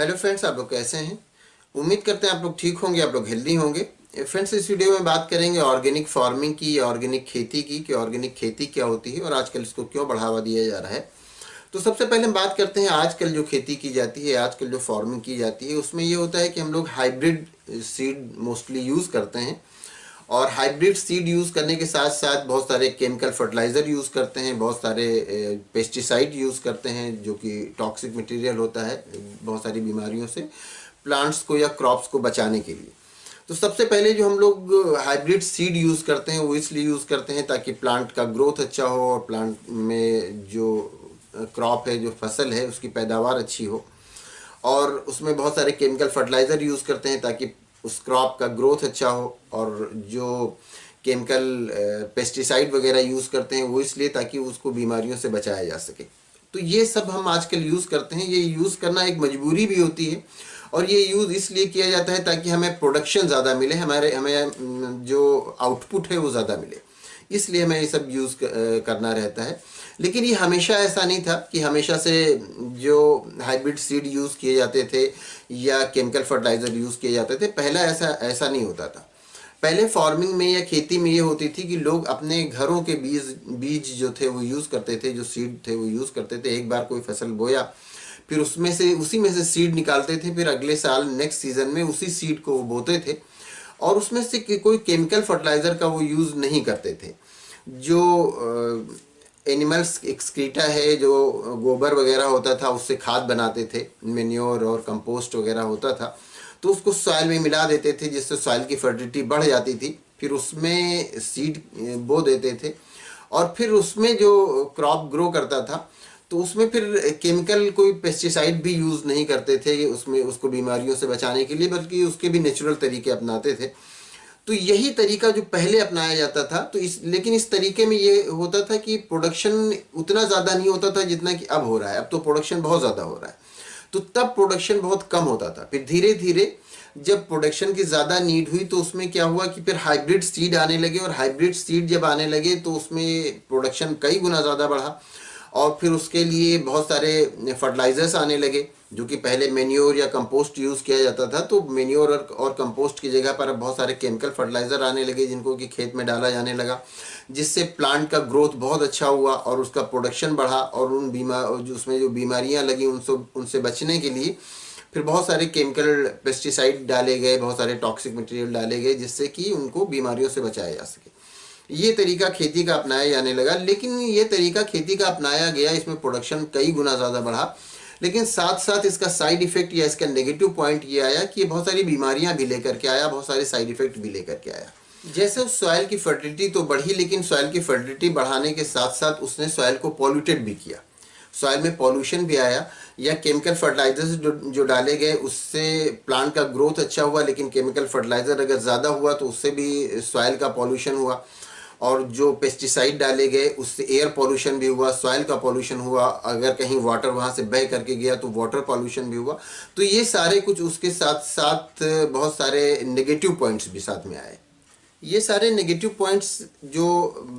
Hello friends, आप लोग कैसे हैं। उम्मीद करते हैं आप लोग ठीक होंगे, आप लोग हेल्दी होंगे। फ्रेंड्स, इस वीडियो में बात करेंगे ऑर्गेनिक फार्मिंग की, ऑर्गेनिक खेती की, कि ऑर्गेनिक खेती क्या होती है और आजकल इसको क्यों बढ़ावा दिया जा रहा है। तो सबसे पहले हम बात करते हैं आजकल जो खेती की जाती है, आजकल जो फार्मिंग की जाती है, उसमें ये होता है कि हम लोग हाइब्रिड सीड मोस्टली यूज़ करते हैं। और हाइब्रिड सीड यूज़ करने के साथ साथ बहुत सारे केमिकल फर्टिलाइज़र यूज़ करते हैं, बहुत सारे पेस्टिसाइड यूज़ करते हैं जो कि टॉक्सिक मटेरियल होता है बहुत सारी बीमारियों से प्लांट्स को या क्रॉप्स को बचाने के लिए। तो सबसे पहले जो हम लोग हाइब्रिड सीड यूज़ करते हैं वो इसलिए यूज़ करते हैं ताकि प्लांट का ग्रोथ अच्छा हो और प्लांट में जो क्रॉप है, जो फसल है, उसकी पैदावार अच्छी हो। और उसमें बहुत सारे केमिकल फर्टिलाइज़र यूज़ करते हैं ताकि उस क्रॉप का ग्रोथ अच्छा हो। और जो केमिकल पेस्टिसाइड वगैरह यूज़ करते हैं वो इसलिए ताकि उसको बीमारियों से बचाया जा सके। तो ये सब हम आजकल यूज़ करते हैं। ये यूज़ करना एक मजबूरी भी होती है और ये यूज़ इसलिए किया जाता है ताकि हमें प्रोडक्शन ज़्यादा मिले, हमें जो आउटपुट है वो ज़्यादा मिले, इसलिए हमें ये सब यूज़ करना रहता है। लेकिन ये हमेशा ऐसा नहीं था कि हमेशा से जो हाइब्रिड सीड यूज़ किए जाते थे या केमिकल फर्टिलाइज़र यूज़ किए जाते थे, पहला ऐसा ऐसा नहीं होता था। पहले फार्मिंग में या खेती में ये होती थी कि लोग अपने घरों के बीज बीज जो थे वो यूज़ करते थे, जो सीड थे वो यूज़ करते थे। एक बार कोई फसल बोया, फिर उसी में से सीड निकालते थे, फिर अगले साल नेक्स्ट सीज़न में उसी सीड को वो बोते थे और उसमें से कोई केमिकल फर्टिलाइज़र का वो यूज़ नहीं करते थे। जो एनिमल्स एक्सक्रीटा है, जो गोबर वगैरह होता था, उससे खाद बनाते थे, मेन्योर और कंपोस्ट वगैरह होता था, तो उसको सॉइल में मिला देते थे जिससे सॉइल की फर्टिलिटी बढ़ जाती थी। फिर उसमें सीड बो देते थे और फिर उसमें जो क्रॉप ग्रो करता था तो उसमें फिर केमिकल कोई पेस्टिसाइड भी यूज़ नहीं करते थे उसमें, उसको बीमारियों से बचाने के लिए, बल्कि उसके भी नेचुरल तरीके अपनाते थे। तो यही तरीका जो पहले अपनाया जाता था, तो लेकिन इस तरीके में ये होता था कि प्रोडक्शन उतना ज़्यादा नहीं होता था जितना कि अब हो रहा है। अब तो प्रोडक्शन बहुत ज़्यादा हो रहा है, तो तब प्रोडक्शन बहुत कम होता था। फिर धीरे धीरे जब प्रोडक्शन की ज़्यादा नीड हुई तो उसमें क्या हुआ कि फिर हाइब्रिड सीड आने लगे, और हाइब्रिड सीड जब आने लगे तो उसमें प्रोडक्शन कई गुना ज़्यादा बढ़ा। और फिर उसके लिए बहुत सारे फर्टिलाइज़र्स आने लगे, जो कि पहले मेन्योर या कंपोस्ट यूज़ किया जाता था, तो मेन्योर और कंपोस्ट की जगह पर अब बहुत सारे केमिकल फर्टिलाइज़र आने लगे जिनको कि खेत में डाला जाने लगा, जिससे प्लांट का ग्रोथ बहुत अच्छा हुआ और उसका प्रोडक्शन बढ़ा। और उसमें जो बीमारियां लगी उनसे बचने के लिए फिर बहुत सारे केमिकल पेस्टिसाइड डाले गए, बहुत सारे टॉक्सिक मटेरियल डाले गए, जिससे कि उनको बीमारियों से बचाया जा सके। ये तरीका खेती का अपनाया जाने लगा। लेकिन ये तरीका खेती का अपनाया गया, इसमें प्रोडक्शन कई गुना ज़्यादा बढ़ा, लेकिन साथ साथ इसका साइड इफेक्ट या इसका नेगेटिव पॉइंट ये आया कि ये बहुत सारी बीमारियां भी लेकर के आया, बहुत सारे साइड इफेक्ट भी लेकर के आया। जैसे उस सॉइल की फर्टिलिटी तो बढ़ी, लेकिन सॉइल की फर्टिलिटी बढ़ाने के साथ साथ उसने सॉइल को पॉल्यूटेड भी किया, सॉइल में पॉल्यूशन भी आया। या केमिकल फर्टिलाइजर्स जो डाले गए उससे प्लांट का ग्रोथ अच्छा हुआ, लेकिन केमिकल फर्टिलाइज़र अगर ज़्यादा हुआ तो उससे भी सॉइल का पॉल्यूशन हुआ। और जो पेस्टिसाइड डाले गए उससे एयर पॉल्यूशन भी हुआ, सॉइल का पॉल्यूशन हुआ, अगर कहीं वाटर वहाँ से बह करके गया तो वाटर पॉल्यूशन भी हुआ। तो ये सारे कुछ उसके साथ साथ बहुत सारे नेगेटिव पॉइंट्स भी साथ में आए। ये सारे नेगेटिव पॉइंट्स जो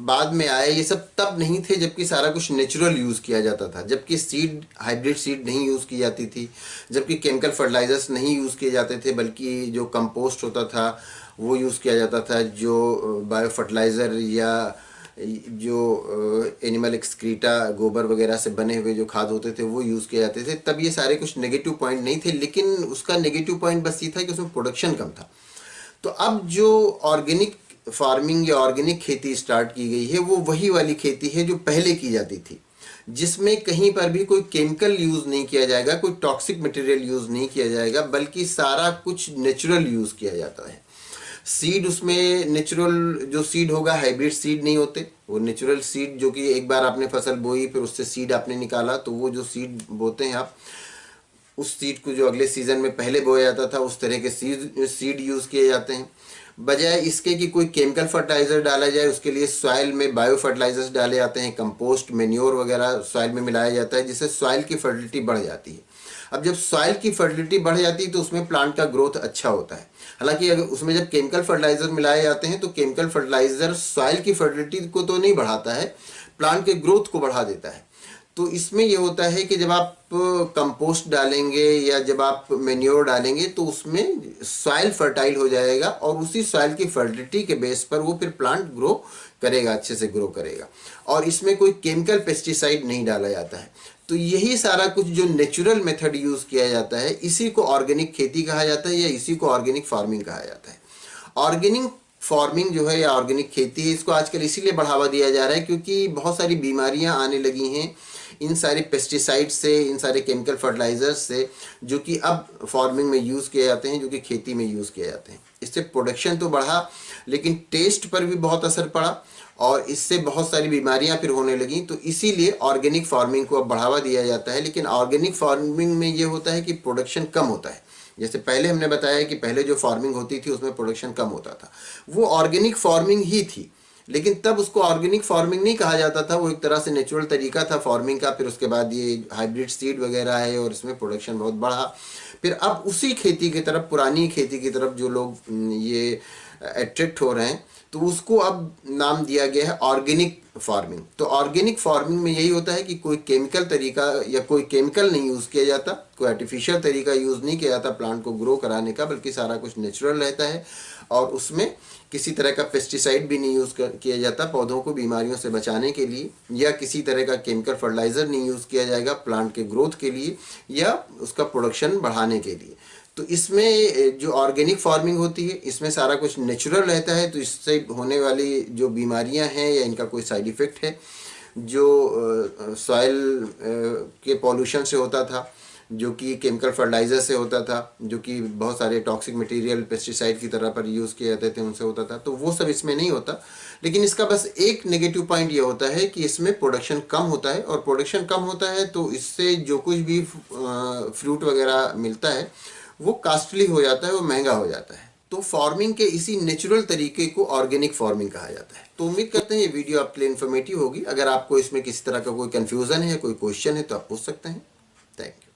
बाद में आए, ये सब तब नहीं थे जबकि सारा कुछ नेचुरल यूज़ किया जाता था, जबकि सीड हाइब्रिड सीड नहीं यूज़ की जाती थी, जबकि केमिकल फर्टिलाइजर्स नहीं यूज़ किए जाते थे, बल्कि जो कंपोस्ट होता था वो यूज़ किया जाता था, जो बायो फर्टिलाइज़र या जो एनिमल एक्सक्रीटा गोबर वगैरह से बने हुए जो खाद होते थे वो यूज़ किए जाते थे। तब ये सारे कुछ नेगेटिव पॉइंट नहीं थे, लेकिन उसका नेगेटिव पॉइंट बस ये था कि उसमें प्रोडक्शन कम था। तो अब जो ऑर्गेनिक फार्मिंग या ऑर्गेनिक खेती स्टार्ट की गई है वो वही वाली खेती है जो पहले की जाती थी, जिसमें कहीं पर भी कोई केमिकल यूज़ नहीं किया जाएगा, कोई टॉक्सिक मटेरियल यूज़ नहीं किया जाएगा, बल्कि सारा कुछ नेचुरल यूज़ किया जाता है। सीड उसमें नेचुरल जो सीड होगा, हाइब्रिड सीड नहीं होते, वो नेचुरल सीड जो कि एक बार आपने फसल बोई फिर उससे सीड आपने निकाला, तो वो जो सीड बोते हैं आप, उस सीड को जो अगले सीजन में पहले बोया जाता था उस तरह के सीड यूज़ किए जाते हैं। बजाय इसके कि कोई केमिकल फर्टिलाइज़र डाला जाए, उसके लिए सॉइल में बायो फर्टिलाइजर्स डाले जाते हैं, कंपोस्ट मेन्योर वगैरह सॉइल में मिलाया जाता है, जिससे सॉइल की फर्टिलिटी बढ़ जाती है। अब जब सॉइल की फर्टिलिटी बढ़ जाती है तो उसमें प्लांट का ग्रोथ अच्छा होता है। हालांकि अगर उसमें जब केमिकल फर्टिलाइजर मिलाए जाते हैं तो केमिकल फर्टिलाइजर सॉइल की फर्टिलिटी को तो नहीं बढ़ाता है, प्लांट के ग्रोथ को बढ़ा देता है। तो इसमें ये होता है कि जब आप कंपोस्ट डालेंगे या जब आप मेन्योर डालेंगे तो उसमें सॉइल फर्टाइल हो जाएगा और उसी सॉइल की फर्टिलिटी के बेस पर वो फिर प्लांट ग्रो करेगा, अच्छे से ग्रो करेगा। और इसमें कोई केमिकल पेस्टिसाइड नहीं डाला जाता है। तो यही सारा कुछ जो नेचुरल मेथड यूज़ किया जाता है, इसी को ऑर्गेनिक खेती कहा जाता है या इसी को ऑर्गेनिक फार्मिंग कहा जाता है। ऑर्गेनिक फार्मिंग जो है या ऑर्गेनिक खेती है, इसको आजकल इसीलिए बढ़ावा दिया जा रहा है क्योंकि बहुत सारी बीमारियां आने लगी हैं इन सारे पेस्टिसाइड से, इन सारे केमिकल फर्टिलाइजर्स से, जो कि अब फार्मिंग में यूज़ किए जाते हैं, जो कि खेती में यूज़ किए जाते हैं। इससे प्रोडक्शन तो बढ़ा लेकिन टेस्ट पर भी बहुत असर पड़ा और इससे बहुत सारी बीमारियां फिर होने लगी। तो इसीलिए ऑर्गेनिक फार्मिंग को अब बढ़ावा दिया जाता है। लेकिन ऑर्गेनिक फार्मिंग में ये होता है कि प्रोडक्शन कम होता है। जैसे पहले हमने बताया कि पहले जो फार्मिंग होती थी उसमें प्रोडक्शन कम होता था, वो ऑर्गेनिक फार्मिंग ही थी। लेकिन तब उसको ऑर्गेनिक फार्मिंग नहीं कहा जाता था, वो एक तरह से नेचुरल तरीका था फार्मिंग का। फिर उसके बाद ये हाइब्रिड सीड वगैरह है और इसमें प्रोडक्शन बहुत बढ़ा। फिर अब उसी खेती की तरफ, पुरानी खेती की तरफ जो लोग ये अट्रैक्ट हो रहे हैं, तो उसको अब नाम दिया गया है ऑर्गेनिक फार्मिंग। तो ऑर्गेनिक फार्मिंग में यही होता है कि कोई केमिकल तरीका या कोई केमिकल नहीं यूज़ किया जाता, कोई आर्टिफिशियल तरीका यूज़ नहीं किया जाता प्लांट को ग्रो कराने का, बल्कि सारा कुछ नेचुरल रहता है। और उसमें किसी तरह का पेस्टिसाइड भी नहीं यूज़ किया जाता पौधों को बीमारियों से बचाने के लिए, या किसी तरह का केमिकल फर्टिलाइज़र नहीं यूज़ किया जाएगा प्लांट के ग्रोथ के लिए या उसका प्रोडक्शन बढ़ाने के लिए। तो इसमें जो ऑर्गेनिक फार्मिंग होती है इसमें सारा कुछ नेचुरल रहता है। तो इससे होने वाली जो बीमारियां हैं या इनका कोई साइड इफ़ेक्ट है जो सॉइल के पॉल्यूशन से होता था, जो कि केमिकल फर्टिलाइज़र से होता था, जो कि बहुत सारे टॉक्सिक मटेरियल पेस्टिसाइड की तरह पर यूज़ किए जाते थे, उनसे होता था, तो वो सब इसमें नहीं होता। लेकिन इसका बस एक नेगेटिव पॉइंट ये होता है कि इसमें प्रोडक्शन कम होता है, और प्रोडक्शन कम होता है तो इससे जो कुछ भी फ्रूट वगैरह मिलता है वो कॉस्टली हो जाता है, वो महंगा हो जाता है। तो फार्मिंग के इसी नेचुरल तरीके को ऑर्गेनिक फार्मिंग कहा जाता है। तो उम्मीद करते हैं ये वीडियो आपके लिए इन्फॉर्मेटिव होगी। अगर आपको इसमें किसी तरह का कोई कंफ्यूजन है या कोई क्वेश्चन है तो आप पूछ सकते हैं। Thank you.